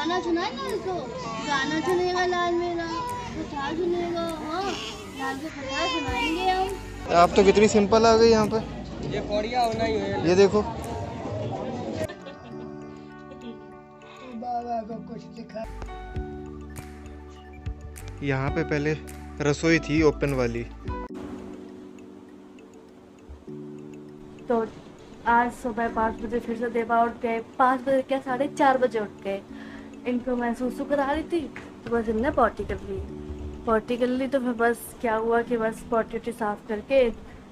गाना सुनाए ना इसको, गाना सुनेगा लाल मेरा, कथा सुनेगा। हाँ, लाल को कथा सुनाएंगे हम। आप तो कितनी सिंपल आ गई यहाँ पे। ये पौड़िया होना ही है। ये देखो बाबा को कुछ दिखा। यहाँ पे पहले रसोई थी ओपन वाली। तो आज सुबह 5 बजे फिर से देवा उठ गए। 5 बजे क्या 4:30 बजे उठ गए। इनको मैं सूसू करा रही थी तो बस इनने पॉटी कर ली। तो फिर बस क्या हुआ कि बस पॉटी साफ करके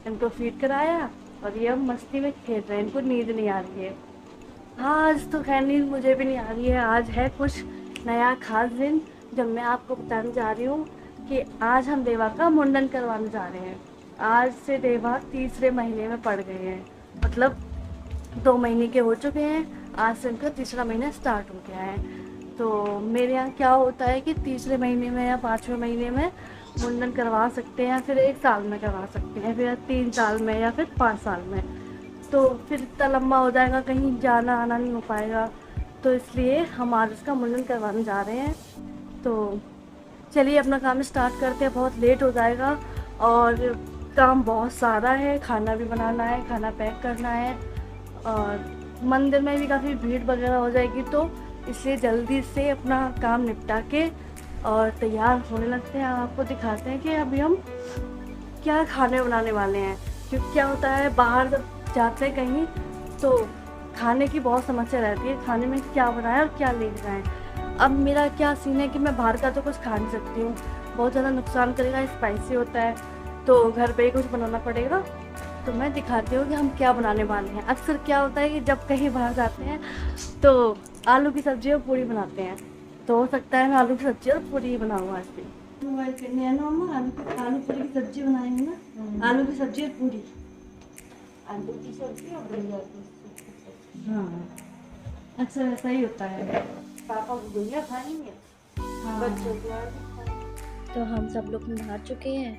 इनको फीड कराया और ये अब मस्ती में खेल रहे हैं। इनको नींद नहीं आ रही है। हाँ, आज तो खैर नींद मुझे भी नहीं आ रही है। आज है कुछ नया खास दिन जब मैं आपको बताने जा रही हूँ कि आज हम देवा का मुंडन करवाने जा रहे हैं। आज से देवा तीसरे महीने में पड़ गए हैं, मतलब 2 महीने के हो चुके हैं। आज से उनका तीसरा महीना स्टार्ट हो गया है। तो मेरे यहाँ क्या होता है कि तीसरे महीने में या 5वें महीने में मुंडन करवा सकते हैं, या फिर 1 साल में करवा सकते हैं, फिर 3 साल में या फिर 5 साल में। तो फिर इतना लंबा हो जाएगा, कहीं जाना आना नहीं हो पाएगा। तो इसलिए हम आज उसका मुंडन करवाने जा रहे हैं। तो चलिए अपना काम स्टार्ट करते हैं, बहुत लेट हो जाएगा और काम बहुत सारा है। खाना भी बनाना है, खाना पैक करना है और मंदिर में भी काफ़ी भीड़ वगैरह हो जाएगी। तो इसलिए जल्दी से अपना काम निपटा के और तैयार होने लगते हैं। आपको दिखाते हैं कि अभी हम क्या खाने बनाने वाले हैं। क्योंकि क्या होता है, बाहर जब जाते हैं कहीं तो खाने की बहुत समस्या रहती है, खाने में क्या बनाएं और क्या ले जाएं। अब मेरा क्या सीन है कि मैं बाहर का तो कुछ खा नहीं सकती हूँ, बहुत ज़्यादा नुकसान करेगा, स्पाइसी होता है। तो घर पे ही कुछ बनाना पड़ेगा। तो मैं दिखाती हूँ कि हम क्या बनाने वाले हैं। अक्सर क्या होता है कि जब कहीं बाहर जाते हैं तो आलू की सब्ज़ी और पूरी बनाते हैं। तो हो सकता है मैं आलू की सब्ज़ी और पूरी ही बनाऊँ आज भी। मोबाइल करनी है ना अम्मा, आलू पूरी की सब्ज़ी बनाएंगे ना। आलू की सब्ज़ी और पूरी, आलू की सब्ज़ी और भुजिया। हाँ, अक्सर ऐसा ही होता है। पापा को भुजिया खाएंगे, बच्चों को। तो हम सब लोग नहा चुके हैं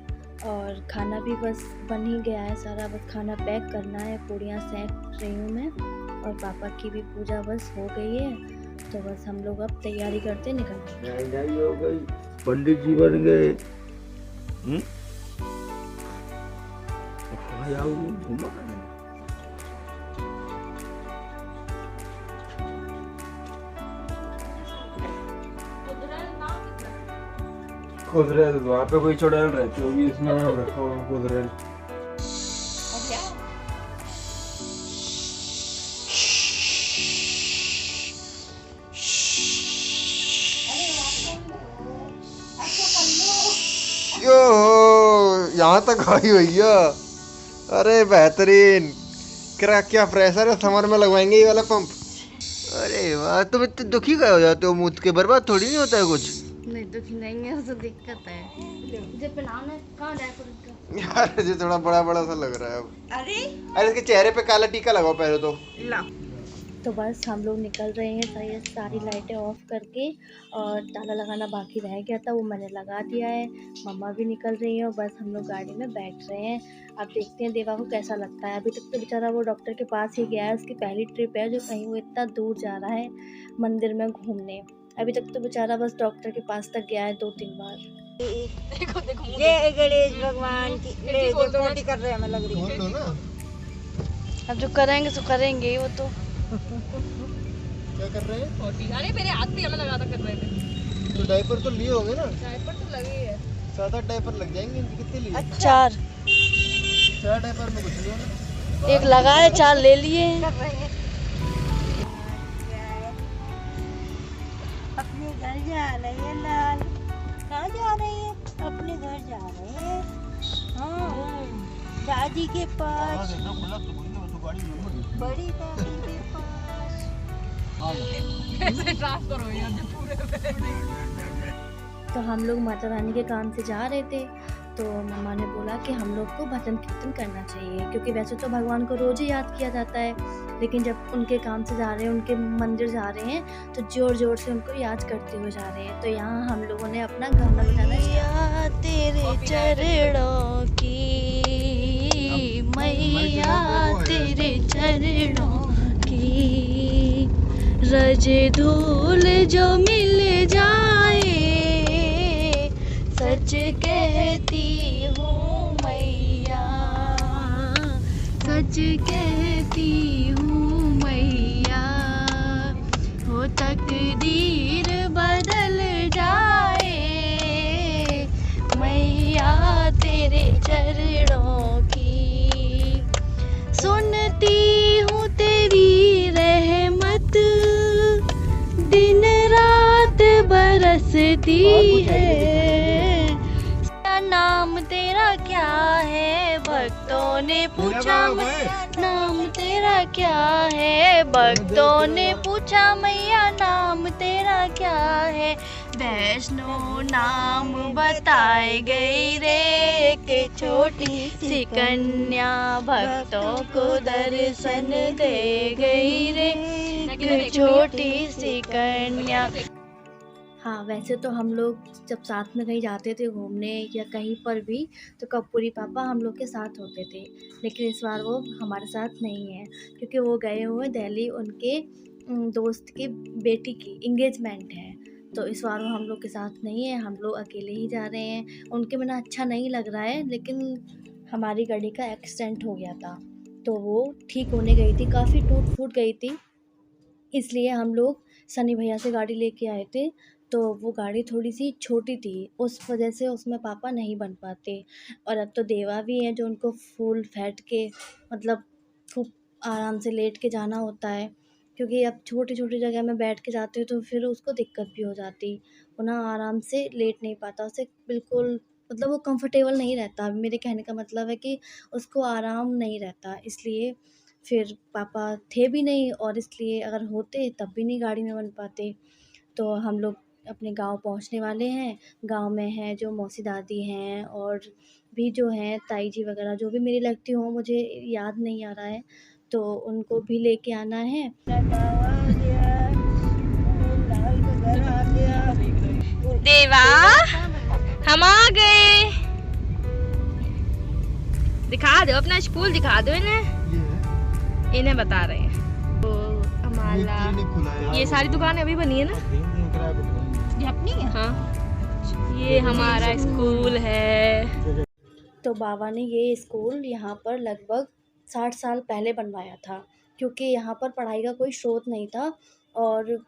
और खाना भी बस बन ही गया है सारा। बस खाना पैक करना है, पूड़ियाँ सेक रही हूँ मैं और पापा की भी पूजा बस हो गई है। तो बस हम लोग अब तैयारी करते निकलने। नहीं हो गई, पंडित जी बन गए। खुदरेल वहाँ पे कोई चुड़ैल रहती होगी, इसमें नाम रखा हुआ खुदरेल। यो यहाँ तक आई भैया। अरे बेहतरीन, क्या प्रेशर है। समर में लगवाएंगे ये वाला पंप। अरे वाह, तुम इतने दुखी गए हो जाते हो, मुझ के बर्बाद थोड़ी नहीं होता है कुछ। नहीं दुखी नहीं है, तो दिक्कत है। मुझे पहनाना है, कहाँ जाए इसका? यार ये थोड़ा बड़ा बड़ा सा लग रहा है अब। अरे इसके चेहरे पे काला टीका लगाओ पहले तो। तो बस हम लोग निकल रहे हैं सारी लाइटें ऑफ करके, और ताला लगाना बाकी रह गया था, वो मैंने लगा दिया है। मम्मा भी निकल रही है और बस हम लोग गाड़ी में बैठ रहे हैं। अब देखते हैं देवा को कैसा लगता है। अभी तक तो बेचारा वो डॉक्टर के पास ही गया है, उसकी पहली ट्रिप है जो कहीं वो इतना दूर जा रहा है मंदिर में घूमने। अभी तक तो बेचारा बस डॉक्टर के पास तक गया है 2-3 बार। जय गणेश भगवान की। पोटी कर रहे हैं, हमें लग रही है। अब जो करेंगे सो करेंगे वो तो। क्या कर रहे हैं? अरे मेरे हाथ भी हमें लगाता कर रहे थे। तो डायपर तो लिए होंगे ना? डायपर तो लगे ही है। 7-8 डायपर लग जाएंगे। इनके कितने लिए? 4 डायपर में कुछ नहीं होना। एक लगाए 4 ले लिए। अपने घर जा रहे हैं लाल। कहाँ जा रहे हैं? अपने घर जा रहे हैं। हाँ, दादी के पास, बड़ी दादी के पास। कैसे ट्रांसफर हो गया पूरे। तो हम लोग माता रानी के काम से जा रहे थे, तो मम्मा ने बोला कि हम लोग को भजन कीर्तन करना चाहिए, क्योंकि वैसे तो भगवान को रोज़ ही याद किया जाता है, लेकिन जब उनके काम से जा रहे हैं, उनके मंदिर जा रहे हैं, तो ज़ोर ज़ोर से उनको याद करते हुए जा रहे हैं। तो यहाँ हम लोगों ने अपना गाना बजाना चाहिए। तेरे चरणों की मैया, तेरे चरणों की रजे धूल जो मिल जाए, सच कहती हूँ मैया, सच कहती हूँ मैया, हो तकदीर बदल जाए मैया तेरे चरणों की, सुनती हूँ तेरी रहमत दिन रात बरसती है। नाम तेरा क्या है भक्तों ने पूछा, नाम तेरा क्या है भक्तों ने पूछा, मैया नाम तेरा क्या है, वैष्णो नाम बताए गई रे, एक छोटी सी कन्या भक्तों को दर्शन दे गई रे, एक छोटी सी कन्या। हाँ, वैसे तो हम लोग जब साथ में कहीं जाते थे घूमने या कहीं पर भी, तो कपूरी पापा हम लोग के साथ होते थे, लेकिन इस बार वो हमारे साथ नहीं है क्योंकि वो गए हुए दिल्ली, उनके दोस्त की बेटी की इंगेजमेंट है, तो इस बार वो हम लोग के साथ नहीं है, हम लोग अकेले ही जा रहे हैं। उनके बिना अच्छा नहीं लग रहा है, लेकिन हमारी गाड़ी का एक्सीडेंट हो गया था, तो वो ठीक होने गई थी, काफ़ी टूट फूट गई थी, इसलिए हम लोग सनी भैया से गाड़ी लेके आए थे, तो वो गाड़ी थोड़ी सी छोटी थी, उस वजह से उसमें पापा नहीं बन पाते। और अब तो देवा भी है जो उनको फूल फेंट के मतलब खूब आराम से लेट के जाना होता है, क्योंकि अब छोटी छोटी जगह में बैठ के जाते हो तो फिर उसको दिक्कत भी हो जाती, वो ना आराम से लेट नहीं पाता, उसे बिल्कुल मतलब वो कंफर्टेबल नहीं रहता। मेरे कहने का मतलब है कि उसको आराम नहीं रहता, इसलिए फिर पापा थे भी नहीं, और इसलिए अगर होते तब भी नहीं गाड़ी में बन पाते। तो हम लोग अपने गांव पहुंचने वाले हैं। गांव में है जो मौसी दादी हैं और भी जो हैं ताई जी वगैरह, जो भी मेरी लगती हो, मुझे याद नहीं आ रहा है, तो उनको भी लेके आना है। देवा हम आ गए, दिखा दो अपना स्कूल, दिखा दो इन्हें, इन्हें बता रहे हैं। तो हमारा ये सारी दुकानें अभी बनी है ना, ये अपनी है। हाँ, ये हमारा स्कूल है। तो बाबा ने ये स्कूल यहाँ पर लगभग 60 साल पहले बनवाया था, क्योंकि यहाँ पर पढ़ाई का कोई स्रोत नहीं था और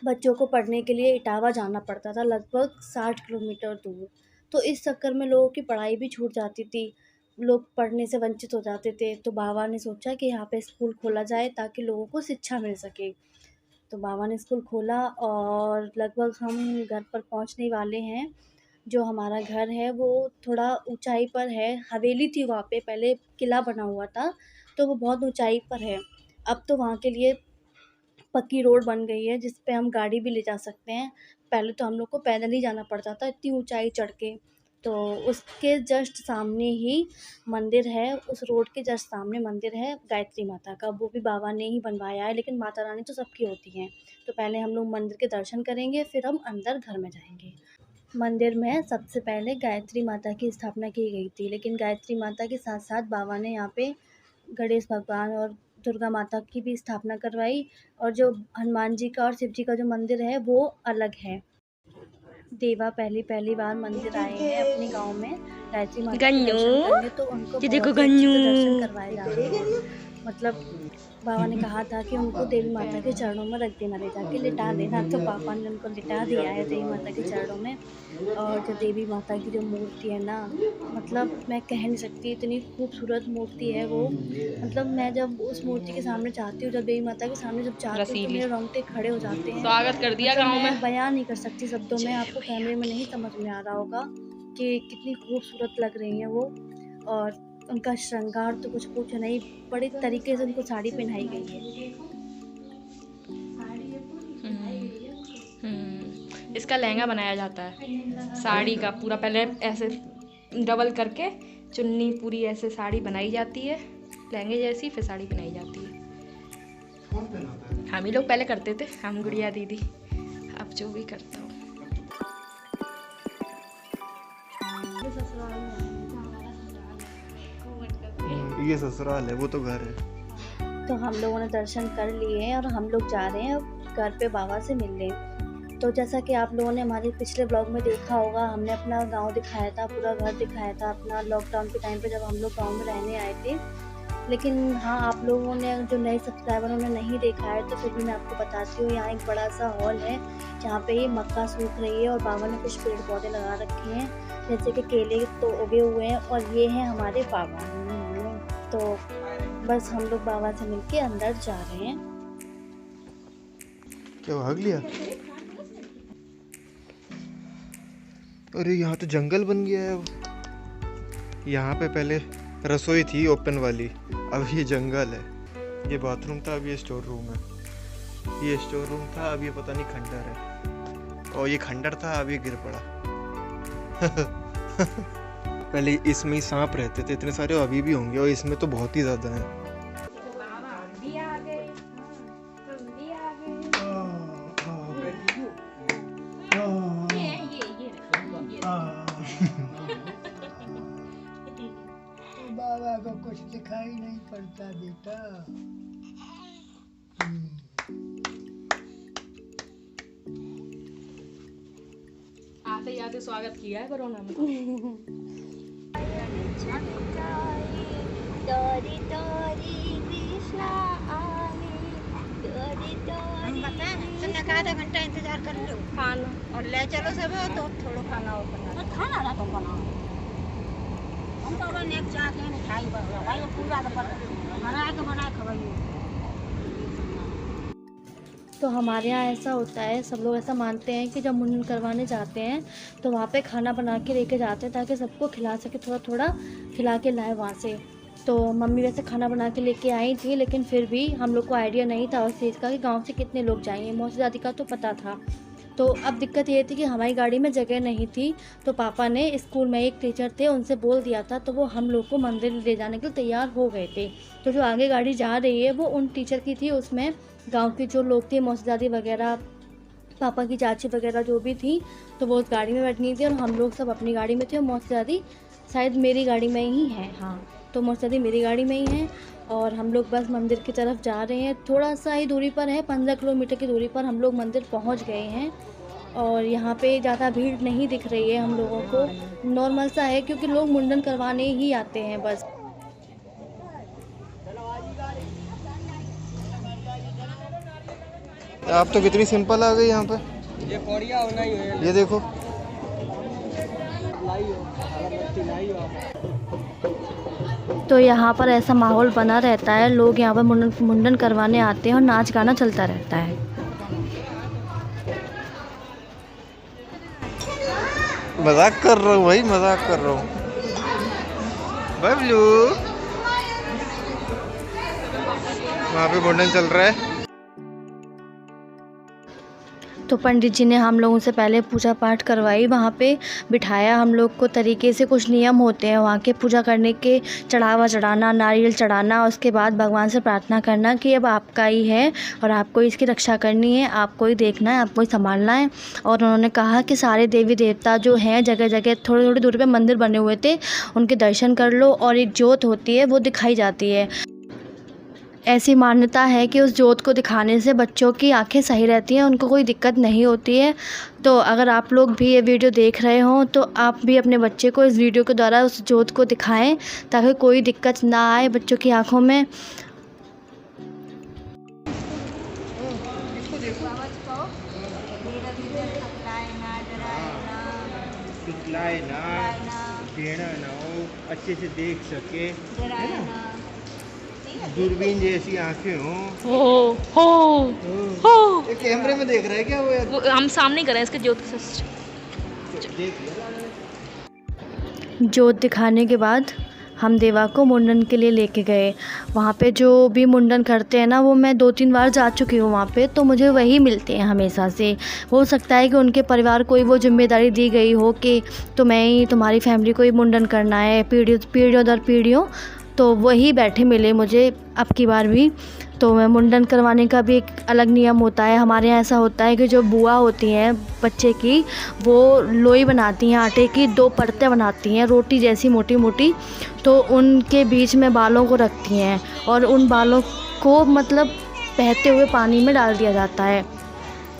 बच्चों को पढ़ने के लिए इटावा जाना पड़ता था लगभग 60 किलोमीटर दूर, तो इस चक्कर में लोगों की पढ़ाई भी छूट जाती थी, लोग पढ़ने से वंचित हो जाते थे। तो बाबा ने सोचा कि यहाँ पे स्कूल खोला जाए ताकि लोगों को शिक्षा मिल सके, तो बाबा ने स्कूल खोला और लगभग हम घर पर पहुँचने वाले हैं। जो हमारा घर है वो थोड़ा ऊंचाई पर है, हवेली थी वहाँ पे, पहले किला बना हुआ था, तो वो बहुत ऊंचाई पर है। अब तो वहाँ के लिए पक्की रोड बन गई है जिस पे हम गाड़ी भी ले जा सकते हैं, पहले तो हम लोग को पैदल ही जाना पड़ता था इतनी ऊंचाई चढ़ के। तो उसके जस्ट सामने ही मंदिर है, उस रोड के जस्ट सामने मंदिर है गायत्री माता का, वो भी बाबा ने ही बनवाया है, लेकिन माता रानी तो सबकी होती हैं। तो पहले हम लोग मंदिर के दर्शन करेंगे, फिर हम अंदर घर में जाएंगे। मंदिर में सबसे पहले गायत्री माता की स्थापना की गई थी, लेकिन गायत्री माता के साथ साथ बाबा ने यहाँ पे गणेश भगवान और दुर्गा माता की भी स्थापना करवाई, और जो हनुमान जी का और शिव जी का जो मंदिर है वो अलग है। देवा पहली बार मंदिर आए हैं अपने गांव में गायत्री माता के दर्शन करने, तो उनको बहुत अच्छे से दर्शन करवाए जा रहे हैं। मतलब बाबा ने कहा था कि उनको देवी माता के चरणों में रख देना, ले जाके लिटा देना, तो पापा ने उनको लिटा दिया है देवी माता के चरणों में। और जो देवी माता की जो मूर्ति है ना, मतलब मैं कह नहीं सकती, इतनी खूबसूरत मूर्ति है वो। मतलब मैं जब उस मूर्ति के सामने जाती हूँ, जब देवी माता के सामने जब जाती हूँ, तो मेरे रोंगटे खड़े हो जाते हैं। स्वागत कर दिया गाँव में, बयान नहीं कर सकती शब्दों में, आपको कैमरे में नहीं समझ में आ रहा होगा कि कितनी खूबसूरत लग रही हैं वो। और उनका श्रृंगार तो कुछ पूछो नहीं, बड़े तरीके से उनको साड़ी पहनाई गई है। इसका लहंगा बनाया जाता है, साड़ी का पूरा पहले ऐसे डबल करके चुन्नी पूरी ऐसे साड़ी बनाई जाती है लहंगे जैसी, फिर साड़ी बनाई जाती है। हम ही लोग पहले करते थे, हम गुड़िया दीदी, अब जो भी करता हूँ। ये ससुराल है, वो तो घर है। तो हम लोगों ने दर्शन कर लिए हैं और हम लोग जा रहे हैं अब घर पे बाबा से मिल लें। तो जैसा कि आप लोगों ने हमारे पिछले ब्लॉग में देखा होगा, हमने अपना गांव दिखाया था, पूरा घर दिखाया था अपना लॉकडाउन के टाइम पे जब हम लोग गांव में रहने आए थे। लेकिन हाँ, आप लोगों ने जो नए सब्सक्राइबर उन्होंने नहीं देखा है तो फिर भी मैं आपको बताती हूँ। यहाँ एक बड़ा सा हॉल है जहाँ पे ये मक्का सूख रही है और बाबा ने कुछ पेड़ पौधे लगा रखे हैं, जैसे कि केले तो उगे हुए हैं। और ये हैं हमारे बाबा। तो बस हम लोग बाबा से मिलके अंदर जा रहे हैं। क्या भाग लिया? अरे यहाँ तो जंगल बन गया है। यहाँ पे पहले रसोई थी ओपन वाली, अब ये जंगल है। ये बाथरूम था, अब ये स्टोर रूम है। ये स्टोर रूम था, अब ये पता नहीं खंडर है। और ये खंडर था, अब ये गिर पड़ा। पहले इसमें ही सांप रहते थे इतने सारे, अभी भी होंगे, और इसमें तो बहुत ही ज़्यादा हैं। बाबा को कुछ दिखाई नहीं पड़ता बेटा। आते आते स्वागत किया है कोरोना में। हम बताएं तुमने कहा आधा घंटा इंतजार कर लो खाना और ले चलो सब तो थोड़ा खाना और खाना ना तुम बनाओ। हम तो बने एक चाह के मिठाई बना भाई वो पूरा तो बना के बना खवाइए। तो हमारे यहाँ ऐसा होता है, सब लोग ऐसा मानते हैं कि जब मुंडन करवाने जाते हैं तो वहाँ पे खाना बना के लेके जाते हैं ताकि सबको खिला सके, थोड़ा थोड़ा खिला के लाए वहाँ से। तो मम्मी वैसे खाना बना के लेके आई थी, लेकिन फिर भी हम लोग को आइडिया नहीं था उस चीज़ का कि गांव से कितने लोग जाएंगे। मौसी दादी का तो पता था। तो अब दिक्कत ये थी कि हमारी गाड़ी में जगह नहीं थी, तो पापा ने स्कूल में एक टीचर थे उनसे बोल दिया था, तो वो हम लोग को मंदिर ले जाने के लिए तैयार हो गए थे। तो जो आगे गाड़ी जा रही है वो उन टीचर की थी, उसमें गाँव के जो लोग थे, मौसी दादी वगैरह, पापा की चाची वगैरह जो भी थी, तो वो उस गाड़ी में बैठनी थी और हम लोग सब अपनी गाड़ी में थे। और मौसी दादी शायद मेरी गाड़ी में ही है, हाँ, तो मौसी दादी मेरी गाड़ी में ही है। और हम लोग बस मंदिर की तरफ जा रहे हैं, थोड़ा सा ही दूरी पर है, 15 किलोमीटर की दूरी पर हम लोग मंदिर पहुंच गए हैं। और यहाँ पे ज़्यादा भीड़ नहीं दिख रही है हम लोगों को, नॉर्मल सा है क्योंकि लोग मुंडन करवाने ही आते हैं बस। आप तो कितनी सिंपल आ गई यहाँ पे। ये कोड़िया होना ही है। ये देखो, तो यहाँ पर ऐसा माहौल बना रहता है, लोग यहाँ पर मुंडन करवाने आते हैं और नाच गाना चलता रहता है। मजाक कर रहा हूँ भाई, मजाक कर रहा हूँ। बबलू, वहाँ पे मुंडन चल रहा है। तो पंडित जी ने हम लोगों से पहले पूजा पाठ करवाई, वहाँ पे बिठाया हम लोग को तरीके से। कुछ नियम होते हैं वहाँ के पूजा करने के, चढ़ावा चढ़ाना, नारियल चढ़ाना, उसके बाद भगवान से प्रार्थना करना कि अब आपका ही है और आपको इसकी रक्षा करनी है, आपको ही देखना है, आपको ही संभालना है। और उन्होंने कहा कि सारे देवी देवता जो हैं जगह जगह थोड़ी थोड़ी दूरी पे मंदिर बने हुए थे, उनके दर्शन कर लो। और एक ज्योत होती है वो दिखाई जाती है। ऐसी मान्यता है कि उस ज्योत को दिखाने से बच्चों की आंखें सही रहती हैं, उनको कोई दिक्कत नहीं होती है। तो अगर आप लोग भी ये वीडियो देख रहे हों तो आप भी अपने बच्चे को इस वीडियो के द्वारा उस ज्योत को दिखाएं ताकि कोई दिक्कत ना आए बच्चों की आंखों में। अच्छे से देख सके, दूरबीन जैसी आंखें हो। ये कैमरे में देख रहे हैं क्या वो यार? वो हम सामने करें इसके ज्योत ज्योत दिखाने के बाद हम देवा को मुंडन के लिए लेके गए। वहाँ पे जो भी मुंडन करते हैं ना, वो मैं 2-3 बार जा चुकी हूँ वहाँ पे, तो मुझे वही मिलते हैं हमेशा से। हो सकता है कि उनके परिवार को ही वो जिम्मेदारी दी गई हो कि तुम्हें ही, तुम्हारी फैमिली को ही मुंडन करना है पीढ़ियों दर पीढ़ियों, तो वही बैठे मिले मुझे अब की बार भी। तो मैं मुंडन करवाने का भी एक अलग नियम होता है हमारे यहाँ। ऐसा होता है कि जो बुआ होती हैं बच्चे की, वो लोई बनाती हैं आटे की, 2 परतें बनाती हैं रोटी जैसी मोटी मोटी, तो उनके बीच में बालों को रखती हैं और उन बालों को मतलब बहते हुए पानी में डाल दिया जाता है।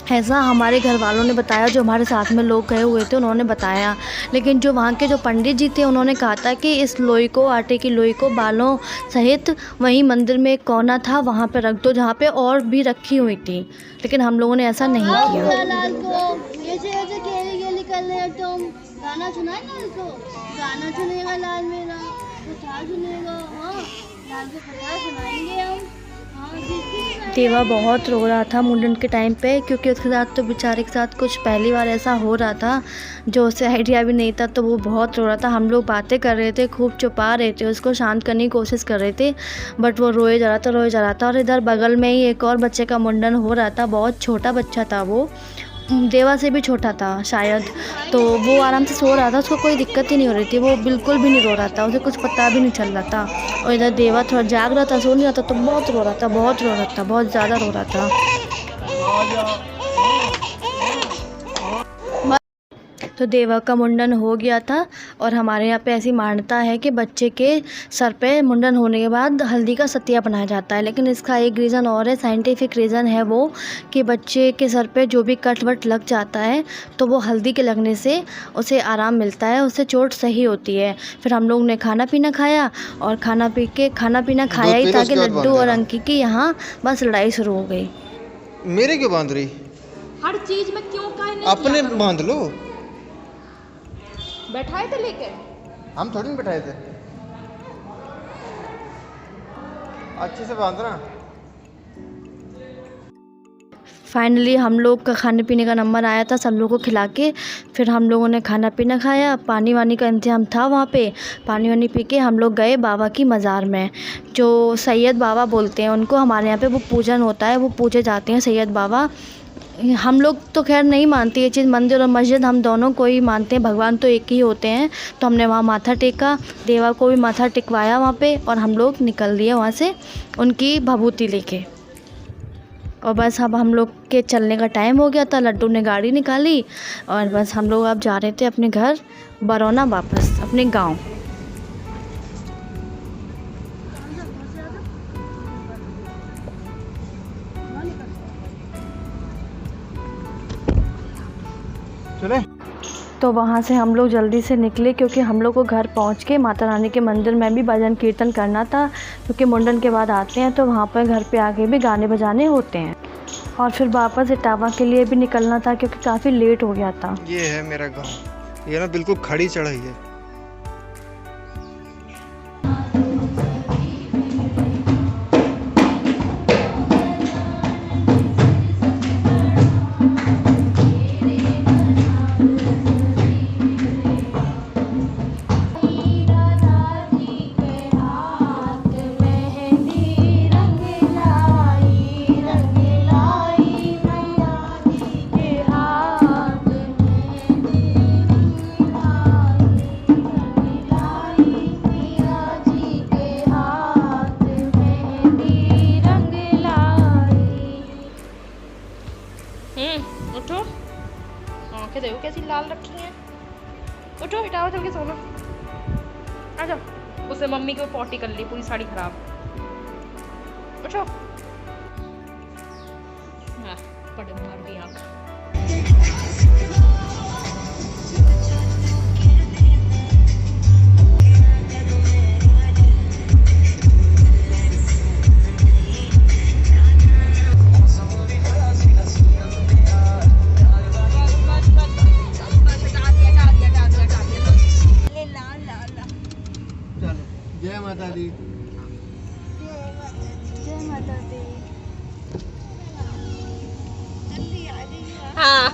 ऐसा हमारे घर वालों ने बताया, जो हमारे साथ में लोग गए हुए थे उन्होंने बताया। लेकिन जो वहाँ के जो पंडित जी थे उन्होंने कहा था कि इस लोई को, आटे की लोई को बालों सहित वहीं मंदिर में एक कोना था वहाँ पे रख दो जहाँ पे और भी रखी हुई थी। लेकिन हम लोगों ने ऐसा नहीं किया। लाल को ऐसे ऐसे खेली खेली कर रहे हो तुम। गाना सुनाए लाल को, गाना सुनेगा लाल मेरा, कथा सुनेगा। हाँ, लाल को कथा सुनाएंगे हम। देवा बहुत रो रहा था मुंडन के टाइम पे, क्योंकि उसके साथ तो बेचारे के साथ कुछ पहली बार ऐसा हो रहा था जो उसे आइडिया भी नहीं था। तो वो बहुत रो रहा था। हम लोग बातें कर रहे थे, खूब छुपा रहे थे, उसको शांत करने की कोशिश कर रहे थे, बट वो रोए जा रहा था। और इधर बगल में ही एक और बच्चे का मुंडन हो रहा था। बहुत छोटा बच्चा था, वो देवा से भी छोटा था शायद। तो वो आराम से सो रहा था, उसको कोई दिक्कत ही नहीं हो रही थी। वो बिल्कुल भी नहीं रो रहा था, उसे कुछ पता भी नहीं चल रहा था। और इधर देवा थोड़ा जाग रहा था, सो नहीं रहा था, तो बहुत रो रहा था, बहुत ज़्यादा रो रहा था। तो देवा का मुंडन हो गया था। और हमारे यहाँ पे ऐसी मान्यता है कि बच्चे के सर पे मुंडन होने के बाद हल्दी का सतिया बनाया जाता है। लेकिन इसका एक रीज़न और है, साइंटिफिक रीज़न है वो, कि बच्चे के सर पे जो भी कट वट लग जाता है तो वो हल्दी के लगने से उसे आराम मिलता है, उससे चोट सही होती है। फिर हम लोग ने खाना पीना खाया, और खाना पीना खाया ही था कि लड्डू और अंकी की यहाँ बस लड़ाई शुरू हो गई। मेरे क्यों बांध रही? हर चीज में क्यों कहने अपने बांध लो। बैठाए थे लेके? हम थोड़ी नहीं बैठाए थे, अच्छे से बांधना। फाइनली हम लोग का खाने पीने का नंबर आया था, सब लोगों को खिला के फिर हम लोगों ने खाना पीना खाया। पानी वानी का इंतजाम था वहाँ पे। पानी वानी पी के हम लोग गए बाबा की मज़ार में, जो सैयद बाबा बोलते हैं उनको। हमारे यहाँ पे वो पूजन होता है, वो पूजे जाते हैं सैयद बाबा। हम लोग तो खैर नहीं मानते ये चीज़, मंदिर और मस्जिद हम दोनों को ही मानते हैं, भगवान तो एक ही होते हैं। तो हमने वहाँ माथा टेका, देवा को भी माथा टिकवाया वहाँ पे, और हम लोग निकल दिए वहाँ से उनकी भभूति लेके। और बस अब हम लोग के चलने का टाइम हो गया था। लड्डू ने गाड़ी निकाली और बस हम लोग अब जा रहे थे अपने घर बरौना, वापस अपने गाँव। चले तो वहाँ से हम लोग जल्दी से निकले, क्योंकि हम लोग को घर पहुँच के माता रानी के मंदिर में भी भजन कीर्तन करना था। क्योंकि मुंडन के बाद आते हैं तो वहाँ पर घर पे आके भी गाने बजाने होते हैं। और फिर वापस इटावा के लिए भी निकलना था, क्योंकि काफ़ी लेट हो गया था। ये है मेरा गाँव, ये ना बिल्कुल खड़ी चढ़ाई है। उठो, आंखें देखो कैसी लाल रखी हैं। उठो, इटावा चल के सोना। आ जाओ, उससे मम्मी को पॉटी कर ली, पूरी साड़ी खराब। उठो, पड़े मार दी आँख। जय माता दी। जय माता दी। हाँ,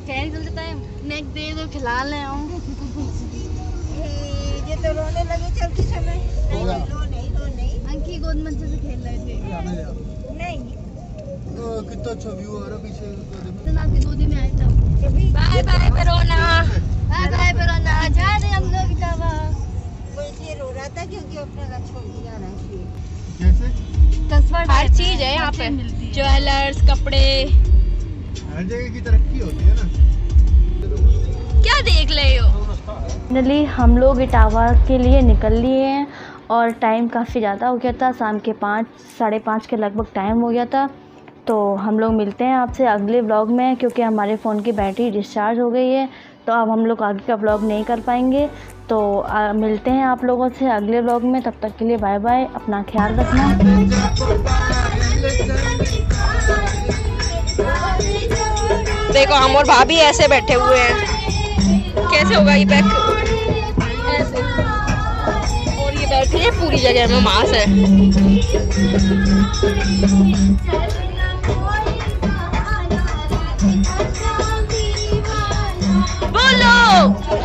कहीं चलते टाइम नेक दे दो, खिला ले हम। ये तो रोने लगे चलते समय। नहीं। अंकी गोद में अच्छे से खेल रहे थे। नहीं। कितना अच्छा व्यू आ रहा पीछे। तो आपकी गोदी में आए तब। Bye bye Barauna. Bye bye Barauna, जा रहे हम लोग इटावा। वो इसलिए रो रहा था क्योंकि अपना घर छोड़ के जा रहा है। कैसे? हर चीज है यहाँ पे, ज्वेलर्स, कपड़े, हर जगह की तरक्की होती है ना। क्या देख रहे हो? फाइनली हम लोग इटावा के लिए निकल लिए हैं, और टाइम काफ़ी ज़्यादा हो गया था। शाम के 5, साढ़े 5 के लगभग टाइम हो गया था। तो हम लोग मिलते हैं आपसे अगले व्लॉग में, क्योंकि हमारे फ़ोन की बैटरी डिस्चार्ज हो गई है, तो अब हम लोग आगे का व्लॉग नहीं कर पाएंगे। तो मिलते हैं आप लोगों से अगले व्लॉग में, तब तक के लिए बाय बाय, अपना ख्याल रखना। देखो हम और भाभी ऐसे बैठे हुए हैं, कैसे होगा ये पैक ऐसे, और ये बैठी है पूरी जगह में मांस है। बोलो